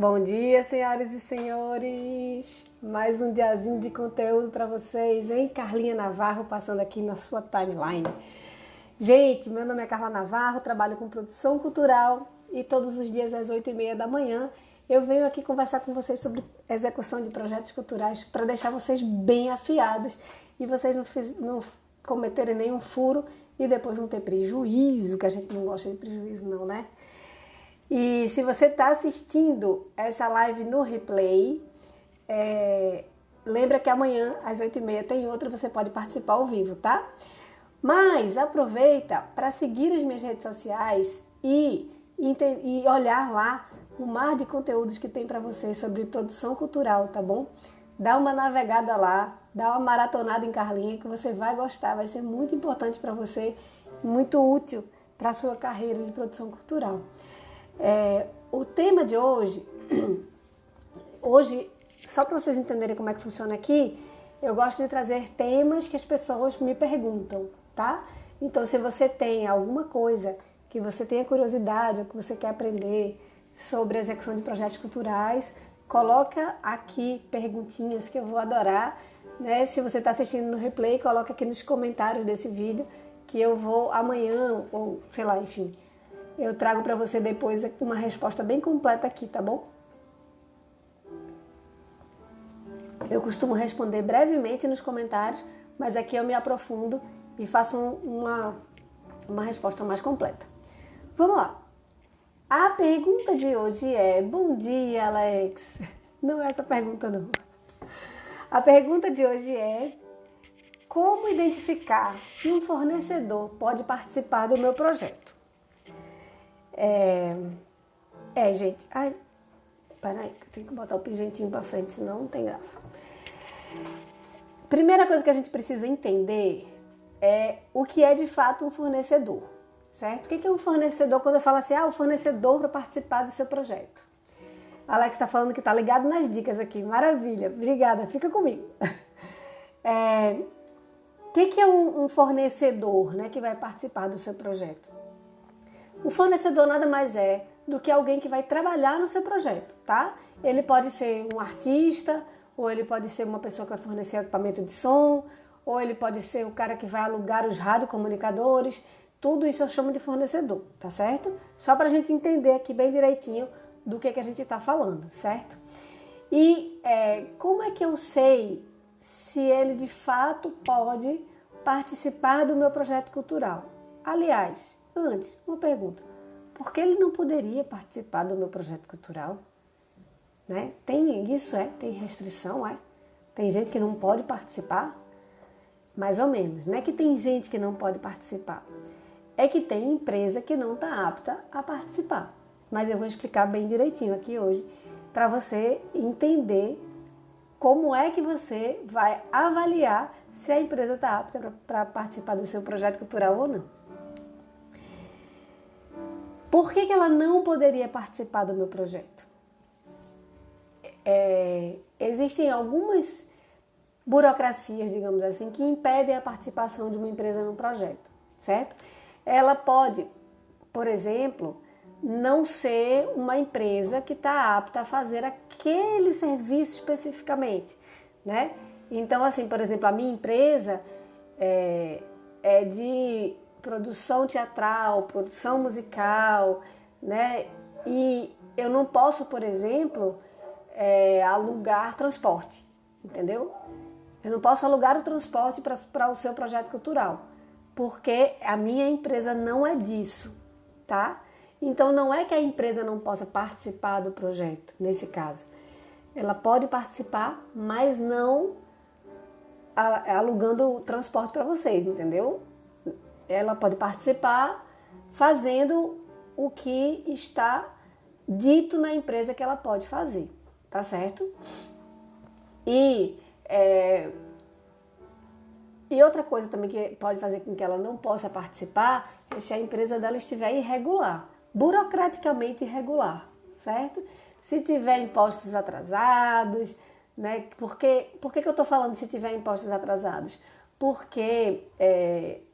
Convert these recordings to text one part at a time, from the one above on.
Bom dia, senhoras e senhores! Mais um diazinho de conteúdo para vocês, hein? Carlinha Navarro passando aqui na sua timeline. Gente, meu nome é Carla Navarro, trabalho com produção cultural e todos os dias às 8h30 da manhã eu venho aqui conversar com vocês sobre execução de projetos culturais para deixar vocês bem afiados e vocês não cometerem nenhum furo e depois não ter prejuízo, que a gente não gosta de prejuízo não, né? E se você está assistindo essa live no replay, lembra que amanhã às 8h30 tem outra, você pode participar ao vivo, tá? Mas aproveita para seguir as minhas redes sociais e olhar lá o mar de conteúdos que tem para você sobre produção cultural, tá bom? Dá uma navegada lá, dá uma maratonada em Carlinha que você vai gostar, vai ser muito importante para você, muito útil para a sua carreira de produção cultural. O tema de hoje, só para vocês entenderem como é que funciona aqui, eu gosto de trazer temas que as pessoas me perguntam, tá? Então, se você tem alguma coisa que você tenha curiosidade ou que você quer aprender sobre a execução de projetos culturais, coloca aqui perguntinhas que eu vou adorar, né? Se você está assistindo no replay, coloca aqui nos comentários desse vídeo que eu vou amanhã, ou sei lá, enfim, eu trago para você depois uma resposta bem completa aqui, tá bom? Eu costumo responder brevemente nos comentários, mas aqui eu me aprofundo e faço uma resposta mais completa. Vamos lá. A pergunta de hoje é: bom dia, Alex. Não é essa pergunta, não. A pergunta de hoje é: como identificar se um fornecedor pode participar do meu projeto? Gente. Ai, peraí, eu tenho que botar o pingentinho pra frente, senão não tem graça. Primeira coisa que a gente precisa entender é o que é de fato um fornecedor, certo? O que é um fornecedor quando eu falo assim, o fornecedor para participar do seu projeto? Alex está falando que está ligado nas dicas aqui, maravilha, obrigada, fica comigo. O que é um fornecedor, né, que vai participar do seu projeto? O fornecedor nada mais é do que alguém que vai trabalhar no seu projeto, tá? Ele pode ser um artista, ou ele pode ser uma pessoa que vai fornecer equipamento de som, ou ele pode ser o cara que vai alugar os radiocomunicadores. Tudo isso eu chamo de fornecedor, tá certo? Só para a gente entender aqui bem direitinho do que a gente está falando, certo? E como é que eu sei se ele de fato pode participar do meu projeto cultural? Aliás, antes, uma pergunta. Por que ele não poderia participar do meu projeto cultural? Né? Tem isso, tem restrição, Tem gente que não pode participar? Mais ou menos. Não é que tem gente que não pode participar. É que tem empresa que não está apta a participar. Mas eu vou explicar bem direitinho aqui hoje para você entender como é que você vai avaliar se a empresa está apta para participar do seu projeto cultural ou não. Por que ela não poderia participar do meu projeto? Existem algumas burocracias, digamos assim, que impedem a participação de uma empresa no projeto, certo? Ela pode, por exemplo, não ser uma empresa que está apta a fazer aquele serviço especificamente, né? Então, assim, por exemplo, a minha empresa é de produção teatral, produção musical, né? E eu não posso, por exemplo, alugar transporte, entendeu? Eu não posso alugar o transporte para o seu projeto cultural, porque a minha empresa não é disso, tá? Então não é que a empresa não possa participar do projeto, nesse caso. Ela pode participar, mas não alugando o transporte para vocês, entendeu? Ela pode participar fazendo o que está dito na empresa que ela pode fazer, tá certo? E outra coisa também que pode fazer com que ela não possa participar é se a empresa dela estiver irregular, burocraticamente irregular, certo? Se tiver impostos atrasados, né? Por que eu estou falando se tiver impostos atrasados? Porque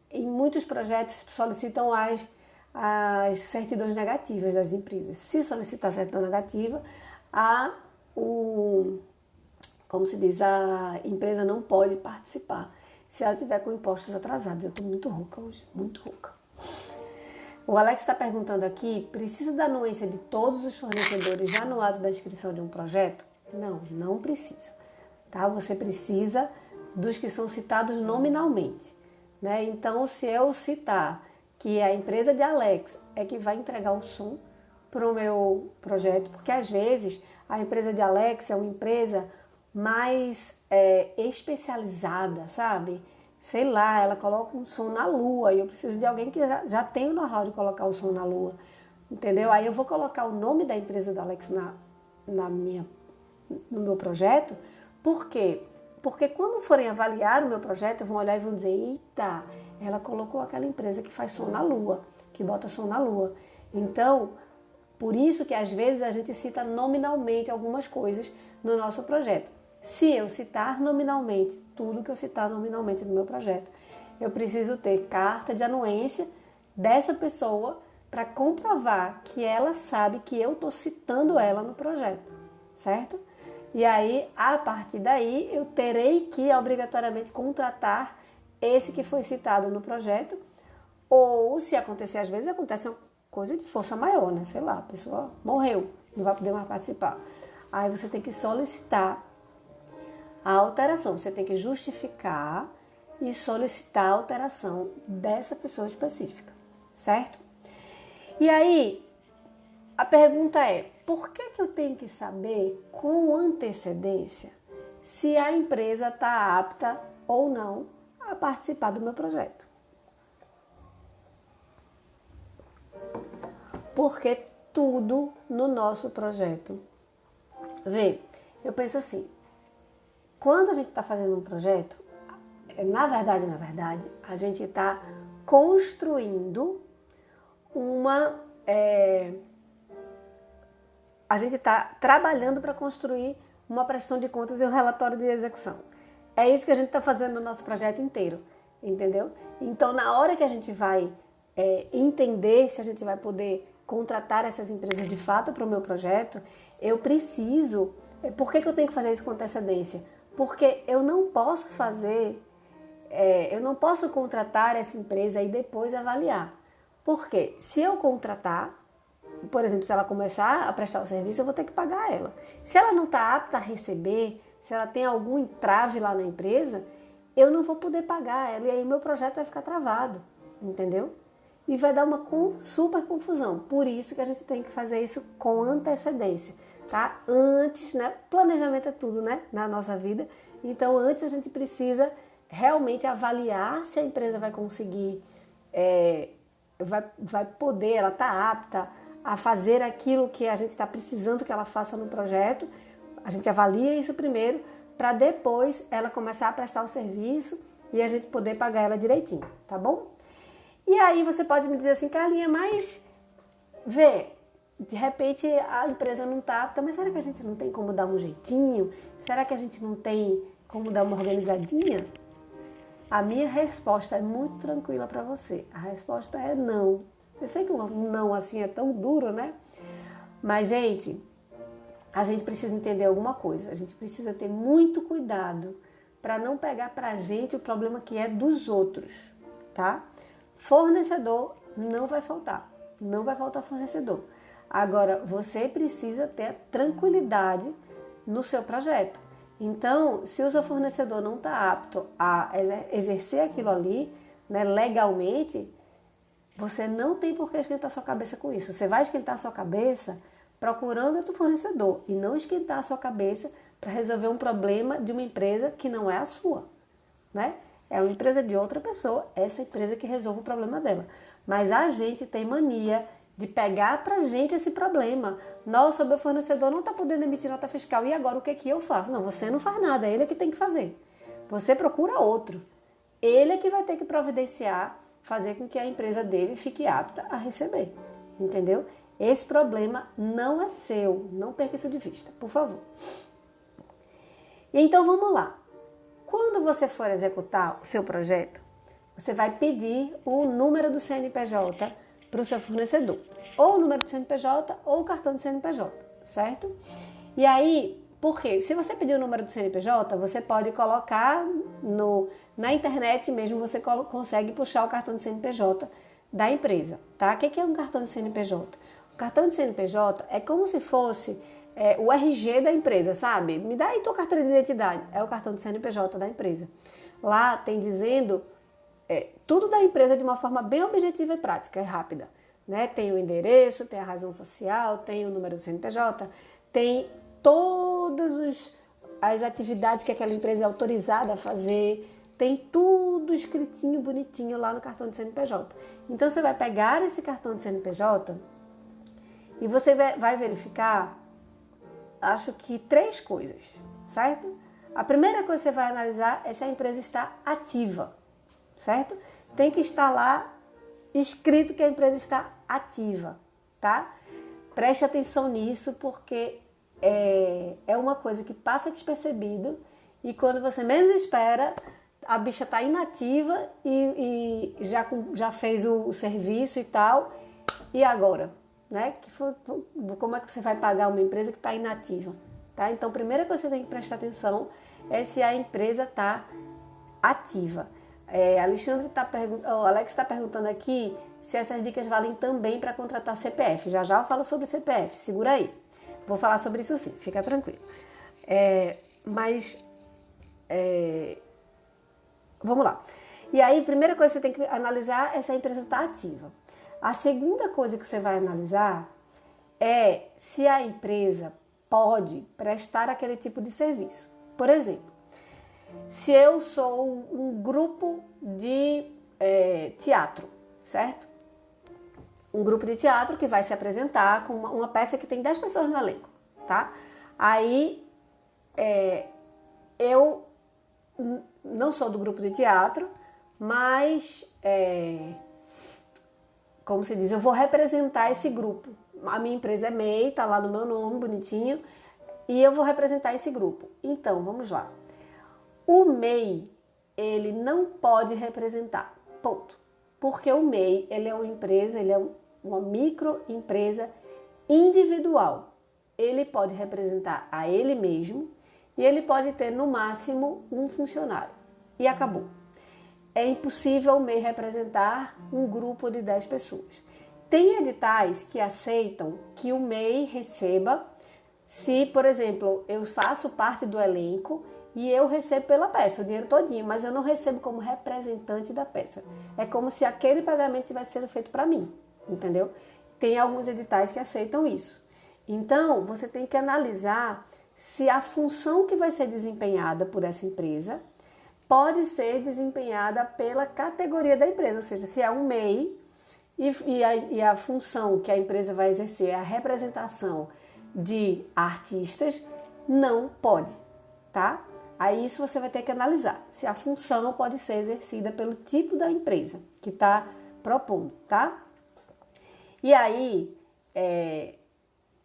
em muitos projetos solicitam as certidões negativas das empresas. Se solicitar certidão negativa, como se diz, a empresa não pode participar se ela tiver com impostos atrasados. Eu estou muito rouca hoje, muito rouca. O Alex está perguntando aqui, precisa da anuência de todos os fornecedores já no ato da inscrição de um projeto? Não, não precisa. Tá? Você precisa dos que são citados nominalmente. Né? Então, se eu citar que a empresa de Alex é que vai entregar o som para o meu projeto, porque às vezes a empresa de Alex é uma empresa mais especializada, sabe? Sei lá, ela coloca um som na lua e eu preciso de alguém que já tem o know-how de colocar o som na lua, entendeu? Aí eu vou colocar o nome da empresa do Alex no meu projeto. Por quê? Porque quando forem avaliar o meu projeto, vão olhar e vão dizer, eita, ela colocou aquela empresa que faz som na lua, que bota som na lua. Então, por isso que às vezes a gente cita nominalmente algumas coisas no nosso projeto. Se eu citar nominalmente, tudo que eu citar nominalmente no meu projeto, eu preciso ter carta de anuência dessa pessoa para comprovar que ela sabe que eu estou citando ela no projeto, certo? E aí, a partir daí, eu terei que obrigatoriamente contratar esse que foi citado no projeto, ou se acontecer, às vezes acontece uma coisa de força maior, né? Sei lá, a pessoa morreu, não vai poder mais participar. Aí você tem que solicitar a alteração, você tem que justificar e solicitar a alteração dessa pessoa específica, certo? E aí, a pergunta é, por que eu tenho que saber com antecedência se a empresa está apta ou não a participar do meu projeto? Porque tudo no nosso projeto. Vê, eu penso assim, quando a gente está fazendo um projeto, na verdade, a gente está construindo a gente está trabalhando para construir uma prestação de contas e um relatório de execução. É isso que a gente está fazendo no nosso projeto inteiro, entendeu? Então, na hora que a gente vai entender se a gente vai poder contratar essas empresas de fato para o meu projeto, eu preciso... Por que eu tenho que fazer isso com antecedência? Porque eu não posso eu não posso contratar essa empresa e depois avaliar. Porque se eu contratar, por exemplo, se ela começar a prestar o serviço, eu vou ter que pagar ela. Se ela não está apta a receber, se ela tem algum entrave lá na empresa, eu não vou poder pagar ela e aí meu projeto vai ficar travado, entendeu? E vai dar uma super confusão. Por isso que a gente tem que fazer isso com antecedência, tá? Antes, né? Planejamento é tudo, né? Na nossa vida. Então, antes a gente precisa realmente avaliar se a empresa vai conseguir, vai poder, ela está apta a fazer aquilo que a gente está precisando que ela faça no projeto. A gente avalia isso primeiro, para depois ela começar a prestar o serviço e a gente poder pagar ela direitinho, tá bom? E aí você pode me dizer assim, Carlinha, mas vê, de repente a empresa não está apta, mas será que a gente não tem como dar um jeitinho? Será que a gente não tem como dar uma organizadinha? A minha resposta é muito tranquila para você. A resposta é não. Eu sei que um não assim é tão duro, né? Mas, gente, a gente precisa entender alguma coisa. A gente precisa ter muito cuidado para não pegar para a gente o problema que é dos outros, tá? Fornecedor não vai faltar. Não vai faltar fornecedor. Agora, você precisa ter tranquilidade no seu projeto. Então, se o seu fornecedor não está apto a exercer aquilo ali, né, legalmente, você não tem por que esquentar sua cabeça com isso. Você vai esquentar sua cabeça procurando outro fornecedor e não esquentar sua cabeça para resolver um problema de uma empresa que não é a sua, né? É uma empresa de outra pessoa, essa empresa que resolve o problema dela. Mas a gente tem mania de pegar pra gente esse problema. Nossa, meu fornecedor não está podendo emitir nota fiscal, e agora o que é que eu faço? Não, você não faz nada, é ele que tem que fazer. Você procura outro. Ele é que vai ter que providenciar, fazer com que a empresa dele fique apta a receber. Entendeu? Esse problema não é seu. Não perca isso de vista, por favor. Então vamos lá. Quando você for executar o seu projeto, você vai pedir o número do CNPJ para o seu fornecedor. Ou o número do CNPJ ou o cartão de CNPJ, certo? E aí, por quê? Se você pedir o número do CNPJ, você pode colocar na internet mesmo, você consegue puxar o cartão de CNPJ da empresa, tá? O que é um cartão de CNPJ? O cartão de CNPJ é como se fosse o RG da empresa, sabe? Me dá aí tua carteira de identidade. É o cartão de CNPJ da empresa. Lá tem dizendo tudo da empresa de uma forma bem objetiva e prática, e rápida. Né? Tem o endereço, tem a razão social, tem o número do CNPJ, tem todas as atividades que aquela empresa é autorizada a fazer, tem tudo escritinho, bonitinho lá no cartão de CNPJ. Então você vai pegar esse cartão de CNPJ e você vai verificar, acho que 3 coisas, certo? A primeira coisa que você vai analisar é se a empresa está ativa, certo? Tem que estar lá escrito que a empresa está ativa, tá? Preste atenção nisso porque é uma coisa que passa despercebido e quando você menos espera, a bicha está inativa e já fez o serviço e tal, e agora? Né? Como é que você vai pagar uma empresa que está inativa? Tá? Então, a primeira coisa que você tem que prestar atenção é se a empresa está ativa. O Alex está perguntando aqui se essas dicas valem também para contratar CPF. Já eu falo sobre CPF, segura aí. Vou falar sobre isso sim, fica tranquilo. Vamos lá. E aí, a primeira coisa que você tem que analisar é se a empresa está ativa. A segunda coisa que você vai analisar é se a empresa pode prestar aquele tipo de serviço. Por exemplo, se eu sou um grupo de teatro, certo? Um grupo de teatro que vai se apresentar com uma peça que tem 10 pessoas no elenco, tá? Aí, eu não sou do grupo de teatro, mas, como se diz, eu vou representar esse grupo. A minha empresa é MEI, tá lá no meu nome, bonitinho, e eu vou representar esse grupo. Então, vamos lá. O MEI, ele não pode representar, ponto. Porque o MEI, ele é uma empresa, ele é uma microempresa individual. Ele pode representar a ele mesmo e ele pode ter no máximo um funcionário. E acabou. É impossível o MEI representar um grupo de 10 pessoas. Tem editais que aceitam que o MEI receba se, por exemplo, eu faço parte do elenco e eu recebo pela peça, o dinheiro todinho, mas eu não recebo como representante da peça. É como se aquele pagamento tivesse sendo feito para mim, entendeu? Tem alguns editais que aceitam isso. Então, você tem que analisar se a função que vai ser desempenhada por essa empresa pode ser desempenhada pela categoria da empresa, ou seja, se é um MEI e a função que a empresa vai exercer é a representação de artistas, não pode, tá? Aí isso você vai ter que analisar, se a função pode ser exercida pelo tipo da empresa que está propondo, tá? E aí,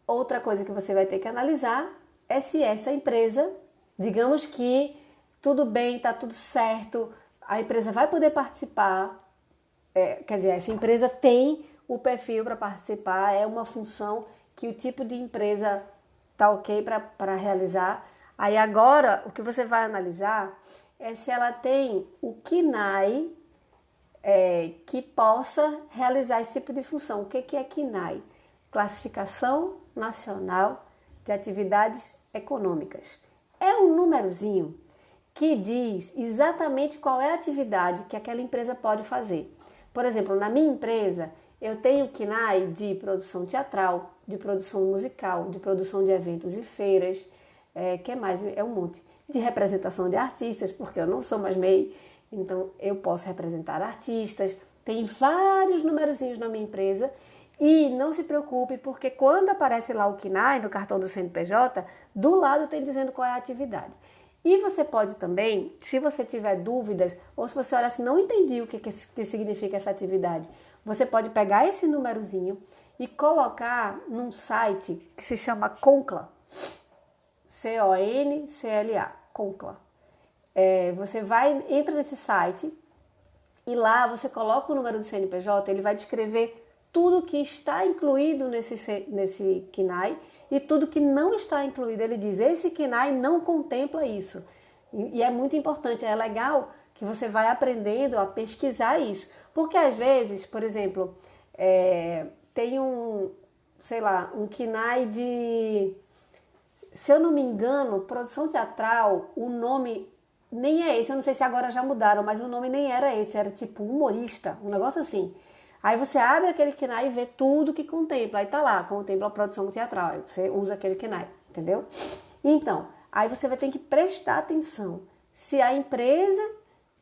outra coisa que você vai ter que analisar é se essa empresa, digamos que tudo bem, está tudo certo, a empresa vai poder participar, quer dizer, essa empresa tem o perfil para participar, é uma função que o tipo de empresa está ok para realizar. Aí agora, o que você vai analisar é se ela tem o KNAI que possa realizar esse tipo de função. O que é KNAI? Classificação Nacional de Atividades Econômicas. É um númerozinho que diz exatamente qual é a atividade que aquela empresa pode fazer. Por exemplo, na minha empresa, eu tenho KNAI de produção teatral, de produção musical, de produção de eventos e feiras, que mais? É um monte. De representação de artistas, porque eu não sou mais MEI, então eu posso representar artistas. Tem vários numerozinhos na minha empresa e não se preocupe, porque quando aparece lá o KNAI no cartão do CNPJ, do lado tem dizendo qual é a atividade. E você pode também, se você tiver dúvidas, ou se você olhar assim, não entendi o que significa essa atividade, você pode pegar esse númerozinho e colocar num site que se chama Concla, C-O-N-C-L-A, Concla. Você entra nesse site e lá você coloca o número do CNPJ, ele vai descrever tudo que está incluído nesse KNAI e tudo que não está incluído. Ele diz, esse KNAI não contempla isso. E é muito importante, é legal que você vai aprendendo a pesquisar isso. Porque às vezes, por exemplo, tem um KNAI de, se eu não me engano, produção teatral, o nome nem é esse, eu não sei se agora já mudaram, mas o nome nem era esse, era tipo humorista, um negócio assim. Aí você abre aquele KNAI e vê tudo que contempla, aí tá lá, contempla a produção teatral, aí você usa aquele KNAI, entendeu? Então, aí você vai ter que prestar atenção se a empresa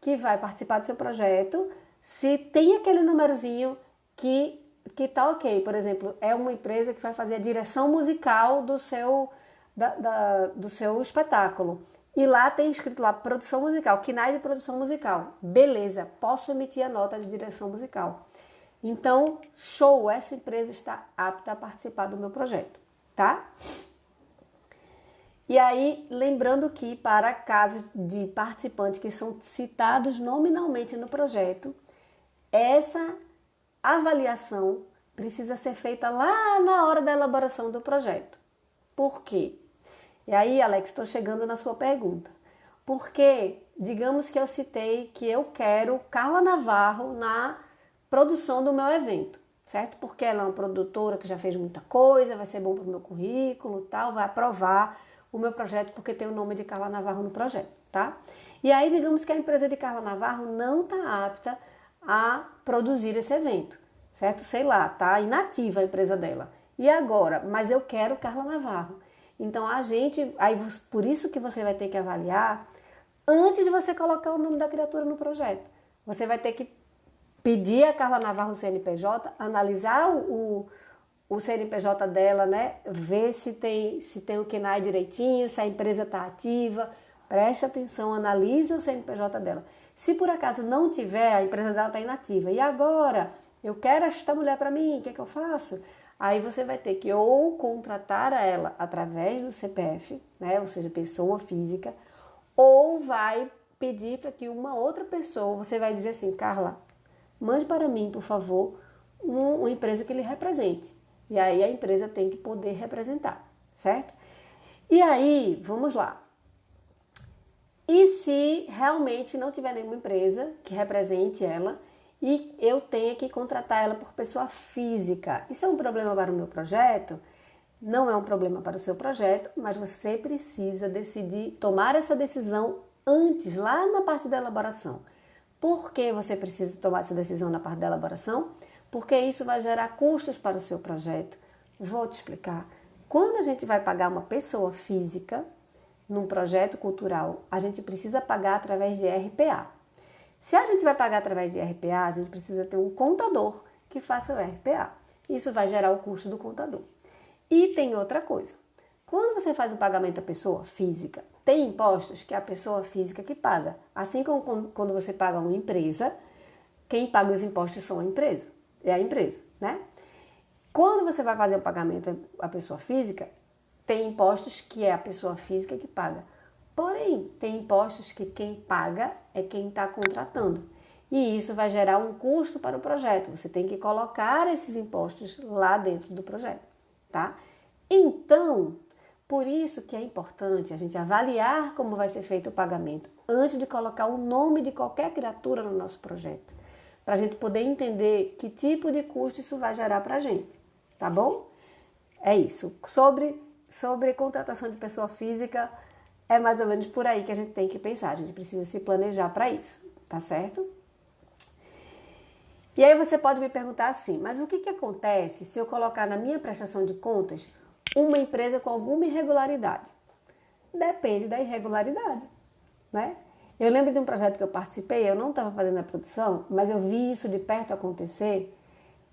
que vai participar do seu projeto, se tem aquele númerozinho que tá ok. Por exemplo, é uma empresa que vai fazer a direção musical do seu espetáculo. E lá tem escrito lá, produção musical, KNAI de produção musical. Beleza, posso emitir a nota de direção musical. Então, show, essa empresa está apta a participar do meu projeto, tá? E aí, lembrando que para casos de participantes que são citados nominalmente no projeto, essa avaliação precisa ser feita lá na hora da elaboração do projeto. Por quê? E aí, Alex, estou chegando na sua pergunta. Porque, digamos que eu citei que eu quero Carla Navarro na produção do meu evento, certo? Porque ela é uma produtora que já fez muita coisa, vai ser bom para o meu currículo, tal, vai aprovar o meu projeto porque tem o nome de Carla Navarro no projeto, tá? E aí, digamos que a empresa de Carla Navarro não está apta a produzir esse evento, certo? Sei lá, tá inativa a empresa dela. E agora? Mas eu quero Carla Navarro. Então, por isso que você vai ter que avaliar antes de você colocar o nome da criatura no projeto. Você vai ter que pedir a Carla Navarro o CNPJ, analisar o CNPJ dela, né? Ver se tem o KNAI direitinho, se a empresa está ativa. Preste atenção, analisa o CNPJ dela. Se por acaso não tiver, a empresa dela está inativa. E agora? Eu quero esta mulher para mim, o que é que eu faço? Aí você vai ter que ou contratar ela através do CPF, né? Ou seja, pessoa física, ou vai pedir para que uma outra pessoa, você vai dizer assim, Carla, mande para mim, por favor, uma empresa que lhe represente. E aí a empresa tem que poder representar, certo? E aí, vamos lá. E se realmente não tiver nenhuma empresa que represente ela e eu tenha que contratar ela por pessoa física? Isso é um problema para o meu projeto? Não é um problema para o seu projeto, mas você precisa decidir, tomar essa decisão antes, lá na parte da elaboração. Por que você precisa tomar essa decisão na parte da elaboração? Porque isso vai gerar custos para o seu projeto. Vou te explicar. Quando a gente vai pagar uma pessoa física num projeto cultural, a gente precisa pagar através de RPA. Se a gente vai pagar através de RPA, a gente precisa ter um contador que faça o RPA. Isso vai gerar o custo do contador. E tem outra coisa. Quando você faz um pagamento à pessoa física, tem impostos que é a pessoa física que paga. Assim como quando você paga uma empresa, quem paga os impostos são a empresa. É a empresa, né? Quando você vai fazer um pagamento à pessoa física, tem impostos que é a pessoa física que paga. Porém, tem impostos que quem paga é quem está contratando. E isso vai gerar um custo para o projeto. Você tem que colocar esses impostos lá dentro do projeto, tá? Então, por isso que é importante a gente avaliar como vai ser feito o pagamento antes de colocar o nome de qualquer criatura no nosso projeto, para a gente poder entender que tipo de custo isso vai gerar para a gente, tá bom? É isso. Sobre contratação de pessoa física, é mais ou menos por aí que a gente tem que pensar. A gente precisa se planejar para isso, tá certo? E aí você pode me perguntar assim, mas o que acontece se eu colocar na minha prestação de contas uma empresa com alguma irregularidade? Depende da irregularidade, né? Eu lembro de um projeto que eu participei, eu não estava fazendo a produção, mas eu vi isso de perto acontecer,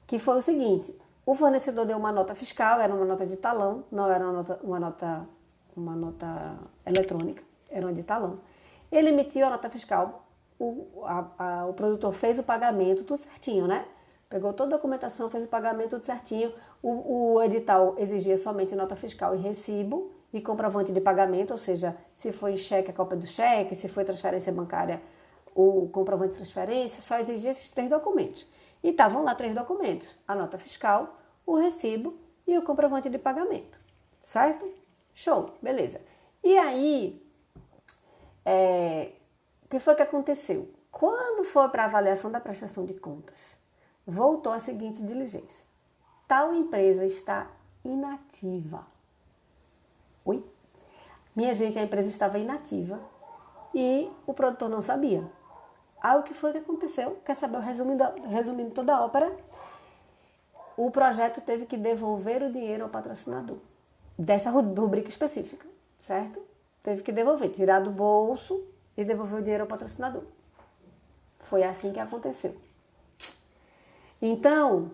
que foi o seguinte, o fornecedor deu uma nota fiscal, era uma nota de talão, não era uma nota eletrônica, era uma de talão. Ele emitiu a nota fiscal, o produtor fez o pagamento, tudo certinho, né? Pegou toda a documentação, fez o pagamento, tudo certinho. O edital exigia somente nota fiscal e recibo e comprovante de pagamento, ou seja, se foi em cheque, a cópia do cheque, se foi transferência bancária, o comprovante de transferência, só exigia esses 3 documentos. E estavam lá 3 documentos: a nota fiscal, o recibo e o comprovante de pagamento. Certo? Show, beleza. E aí, o que foi que aconteceu? Quando foi para a avaliação da prestação de contas, voltou a seguinte diligência: tal empresa está inativa. Oi? Minha gente, a empresa estava inativa e o produtor não sabia. Aí o que foi que aconteceu? Quer saber, resumindo toda a ópera? O projeto teve que devolver o dinheiro ao patrocinador, dessa rubrica específica, certo? Teve que devolver, tirar do bolso e devolver o dinheiro ao patrocinador. Foi assim que aconteceu. Então,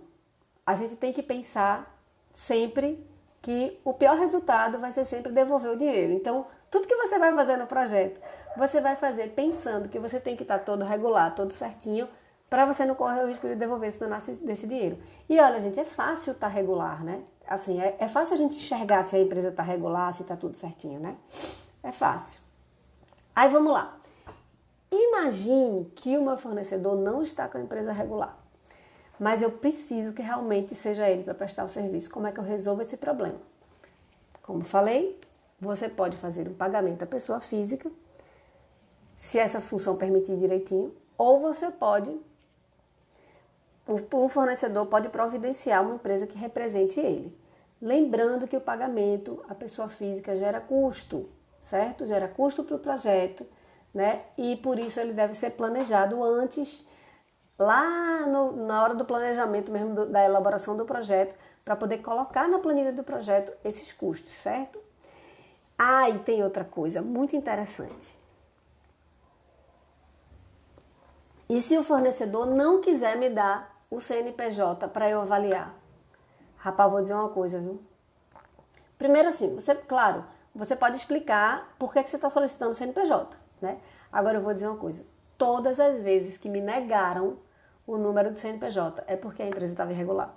a gente tem que pensar sempre que o pior resultado vai ser sempre devolver o dinheiro. Então, tudo que você vai fazer no projeto, você vai fazer pensando que você tem que estar todo regular, todo certinho, para você não correr o risco de devolver desse dinheiro. E olha, gente, é fácil estar regular, né? Assim, é fácil a gente enxergar se a empresa está regular, se está tudo certinho, né? É fácil. Aí vamos lá. Imagine que o meu fornecedor não está com a empresa regular, mas eu preciso que realmente seja ele para prestar o serviço. Como é que eu resolvo esse problema? Como falei, você pode fazer um pagamento à pessoa física, se essa função permitir direitinho, ou você pode, o fornecedor pode providenciar uma empresa que represente ele. Lembrando que o pagamento à pessoa física gera custo, certo? Gera custo para o projeto, né? E por isso ele deve ser planejado antes, lá na hora do planejamento mesmo, da elaboração do projeto, para poder colocar na planilha do projeto esses custos, certo? Ah, e tem outra coisa muito interessante. E se o fornecedor não quiser me dar o CNPJ para eu avaliar? Rapaz, vou dizer uma coisa, viu? Primeiro assim, claro, você pode explicar por que você está solicitando o CNPJ, né? Agora eu vou dizer uma coisa. Todas as vezes que me negaram o número do CNPJ é porque a empresa estava irregular.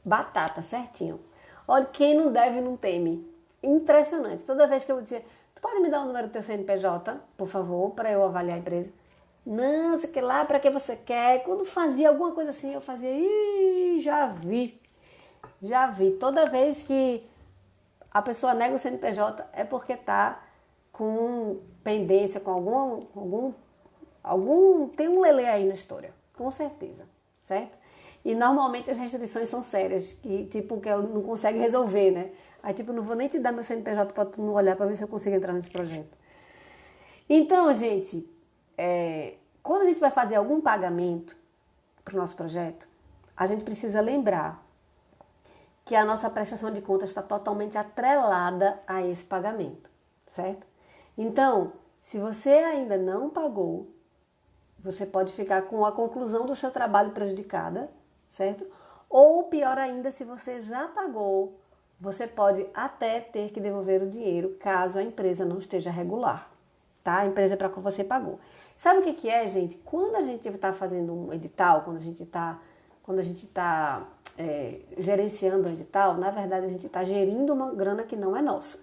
Batata, certinho. Olha, quem não deve não teme. Impressionante. Toda vez que eu dizia, tu pode me dar o número do teu CNPJ, por favor, para eu avaliar a empresa? Não, sei que lá, para que você quer? Quando fazia alguma coisa assim, eu fazia, já vi. Já vi. Toda vez que a pessoa nega o CNPJ é porque está com pendência, com algum tem um lelê aí na história, com certeza, certo? E normalmente as restrições são sérias, que ela não consegue resolver, né? Aí não vou nem te dar meu CNPJ para tu não olhar para ver se eu consigo entrar nesse projeto. Então, gente, quando a gente vai fazer algum pagamento para o nosso projeto, a gente precisa lembrar que a nossa prestação de contas está totalmente atrelada a esse pagamento, certo? Então, se você ainda não pagou, você pode ficar com a conclusão do seu trabalho prejudicada, certo? Ou pior ainda, se você já pagou, você pode até ter que devolver o dinheiro caso a empresa não esteja regular, tá? A empresa para que você pagou. Sabe o que é, gente? Quando a gente está fazendo um edital, quando a gente está gerenciando o edital, na verdade a gente está gerindo uma grana que não é nossa,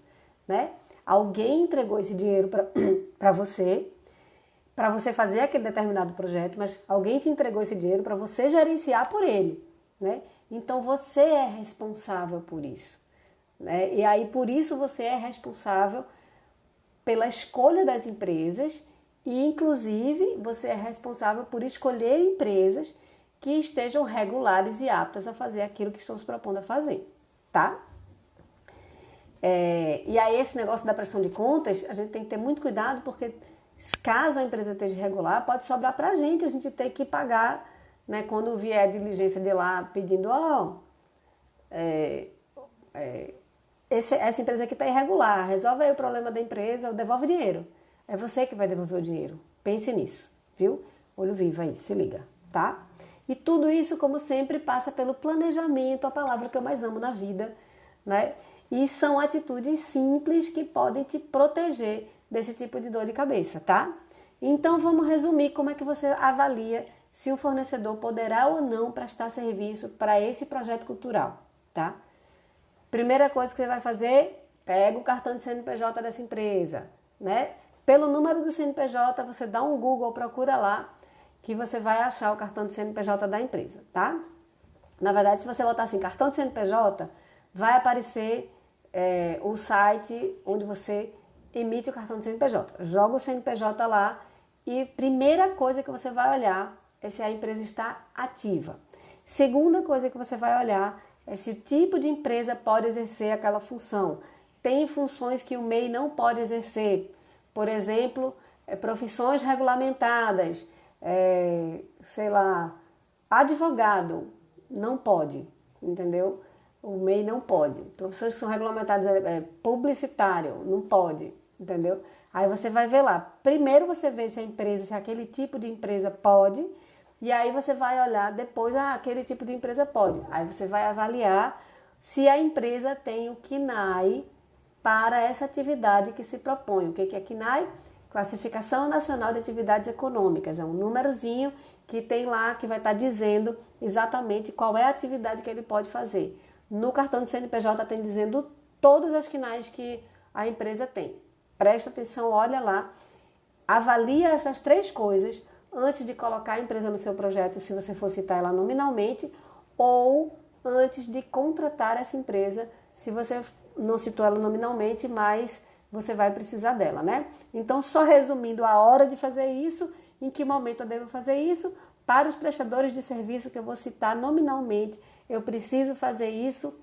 né? Alguém entregou esse dinheiro para você fazer aquele determinado projeto, mas alguém te entregou esse dinheiro para você gerenciar por ele, né? Então você é responsável por isso, né? E aí por isso você é responsável pela escolha das empresas e inclusive você é responsável por escolher empresas que estejam regulares e aptas a fazer aquilo que estão se propondo a fazer, tá? E aí esse negócio da prestação de contas, a gente tem que ter muito cuidado, porque caso a empresa esteja irregular, pode sobrar para a gente ter que pagar, né, quando vier a diligência de lá pedindo, essa empresa aqui está irregular, resolve aí o problema da empresa, devolve o dinheiro. É você que vai devolver o dinheiro. Pense nisso, viu? Olho vivo aí, se liga, tá? E tudo isso, como sempre, passa pelo planejamento, a palavra que eu mais amo na vida, né? E são atitudes simples que podem te proteger desse tipo de dor de cabeça, tá? Então vamos resumir como é que você avalia se o fornecedor poderá ou não prestar serviço para esse projeto cultural, tá? Primeira coisa que você vai fazer, pega o cartão de CNPJ dessa empresa, né? Pelo número do CNPJ, você dá um Google, procura lá que você vai achar o cartão de CNPJ da empresa, tá? Na verdade, se você botar assim, cartão de CNPJ, vai aparecer o site onde você emite o cartão de CNPJ. Joga o CNPJ lá e primeira coisa que você vai olhar é se a empresa está ativa. Segunda coisa que você vai olhar é se o tipo de empresa pode exercer aquela função. Tem funções que o MEI não pode exercer. Por exemplo, profissões regulamentadas, sei lá, advogado não pode, entendeu? O MEI não pode. Profissões que são regulamentadas, publicitário, não pode, entendeu? Aí você vai ver lá. Primeiro você vê se a empresa, se aquele tipo de empresa pode, e aí você vai olhar depois, aquele tipo de empresa pode. Aí você vai avaliar se a empresa tem o KNAI para essa atividade que se propõe. O que é KNAI? Classificação Nacional de Atividades Econômicas. É um númerozinho que tem lá, que vai estar dizendo exatamente qual é a atividade que ele pode fazer. No cartão de CNPJ tem dizendo todas as KNAIs que a empresa tem. Presta atenção, olha lá, avalia essas 3 coisas antes de colocar a empresa no seu projeto, se você for citar ela nominalmente, ou antes de contratar essa empresa, se você não citou ela nominalmente, mas você vai precisar dela, né? Então, só resumindo a hora de fazer isso, em que momento eu devo fazer isso, para os prestadores de serviço que eu vou citar nominalmente, eu preciso fazer isso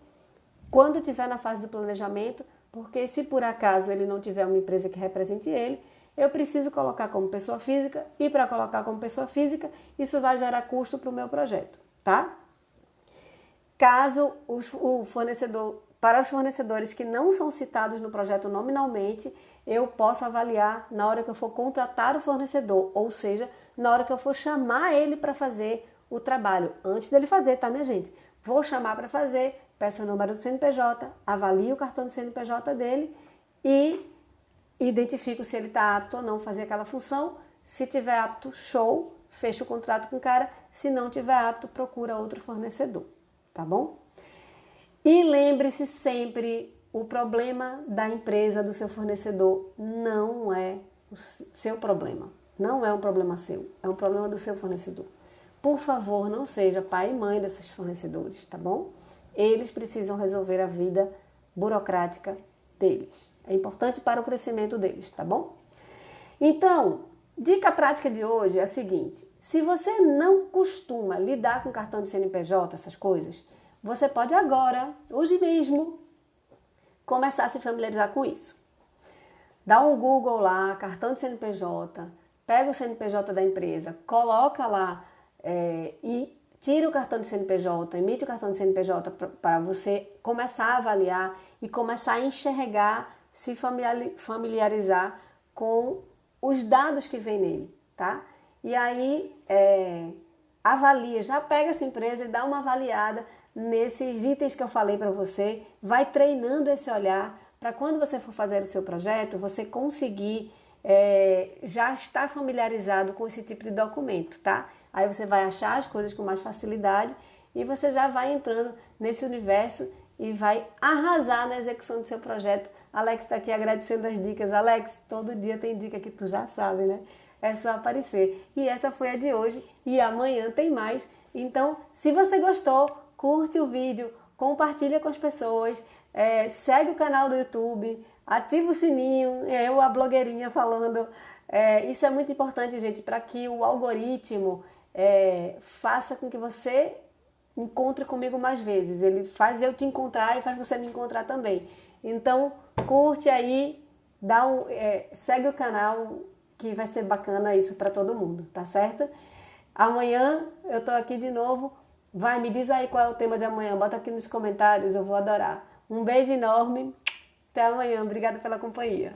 quando estiver na fase do planejamento, porque se por acaso ele não tiver uma empresa que represente ele, eu preciso colocar como pessoa física, e para colocar como pessoa física, isso vai gerar custo para o meu projeto, tá? Caso o fornecedor, para os fornecedores que não são citados no projeto nominalmente, eu posso avaliar na hora que eu for contratar o fornecedor, ou seja, na hora que eu for chamar ele para fazer o trabalho, antes dele fazer, tá, minha gente? Vou chamar para fazer, peço o número do CNPJ, avalio o cartão de CNPJ dele e identifico se ele está apto ou não a fazer aquela função. Se tiver apto, show, fecha o contrato com o cara. Se não tiver apto, procura outro fornecedor, tá bom? E lembre-se sempre, o problema da empresa, do seu fornecedor, não é o seu problema. Não é um problema seu, é um problema do seu fornecedor. Por favor, não seja pai e mãe desses fornecedores, tá bom? Eles precisam resolver a vida burocrática deles. É importante para o crescimento deles, tá bom? Então, dica prática de hoje é a seguinte: se você não costuma lidar com cartão de CNPJ, essas coisas, você pode agora, hoje mesmo, começar a se familiarizar com isso. Dá um Google lá, cartão de CNPJ, pega o CNPJ da empresa, coloca lá e tira o cartão de CNPJ, emite o cartão de CNPJ para você começar a avaliar e começar a enxergar, se familiarizar com os dados que vem nele, tá? E aí, avalia, já pega essa empresa e dá uma avaliada nesses itens que eu falei para você, vai treinando esse olhar para quando você for fazer o seu projeto, você conseguir já estar familiarizado com esse tipo de documento, tá? Aí você vai achar as coisas com mais facilidade e você já vai entrando nesse universo e vai arrasar na execução do seu projeto. Alex está aqui agradecendo as dicas. Alex, todo dia tem dica que tu já sabe, né? É só aparecer. E essa foi a de hoje e amanhã tem mais. Então, se você gostou, curte o vídeo, compartilha com as pessoas, segue o canal do YouTube, ativa o sininho, eu, a blogueirinha, falando. Isso é muito importante, gente, para que o algoritmo faça com que você encontre comigo mais vezes. Ele faz eu te encontrar e faz você me encontrar também. Então, curte aí, segue o canal, que vai ser bacana isso para todo mundo, tá certo? Amanhã eu tô aqui de novo. Vai, me diz aí qual é o tema de amanhã. Bota aqui nos comentários, eu vou adorar. Um beijo enorme. Até amanhã. Obrigada pela companhia.